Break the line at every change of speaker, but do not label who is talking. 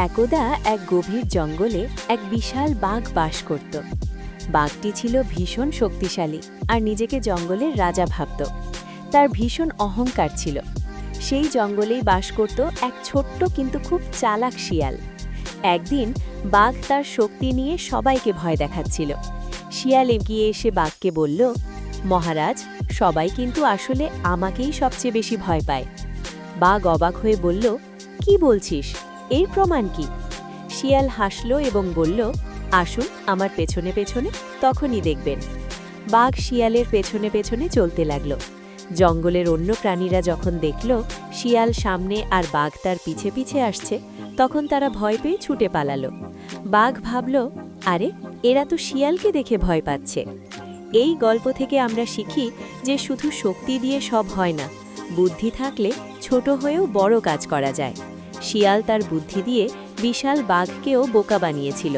একদা এক গভীর জঙ্গলে এক বিশাল বাঘ বাস করত। বাঘটি ছিল ভীষণ শক্তিশালী আর নিজেকে জঙ্গলের রাজা ভাবত। তার ভীষণ অহংকার ছিল। সেই জঙ্গলেই বাস করত এক ছোট্ট কিন্তু খুব চালাক শিয়াল। একদিন বাঘ তার শক্তি নিয়ে সবাইকে ভয় দেখাচ্ছিল। শিয়াল এগিয়ে এসে বাঘকে বলল, মহারাজ, সবাই কিন্তু আসলে আমাকেই সবচেয়ে বেশি ভয় পায়। বাঘ অবাক হয়ে বলল, কি বলছিস? এর প্রমাণ কি? শিয়াল হাসল এবং বলল, আসুন আমার পেছনে পেছনে, তখনই দেখবেন। বাঘ শিয়ালের পেছনে পেছনে চলতে লাগল। জঙ্গলের অন্য প্রাণীরা যখন দেখল শিয়াল সামনে আর বাঘ তার পিছে পিছে আসছে, তখন তারা ভয় পেয়ে ছুটে পালালো। বাঘ ভাবল, আরে, এরা তো শিয়ালকে দেখে ভয় পাচ্ছে। এই গল্প থেকে আমরা শিখি যে শুধু শক্তি দিয়ে সব হয় না, বুদ্ধি থাকলে ছোট হয়েও বড় কাজ করা যায়। শিয়াল তার বুদ্ধি দিয়ে বিশাল বাঘকেও বোকা বানিয়েছিল।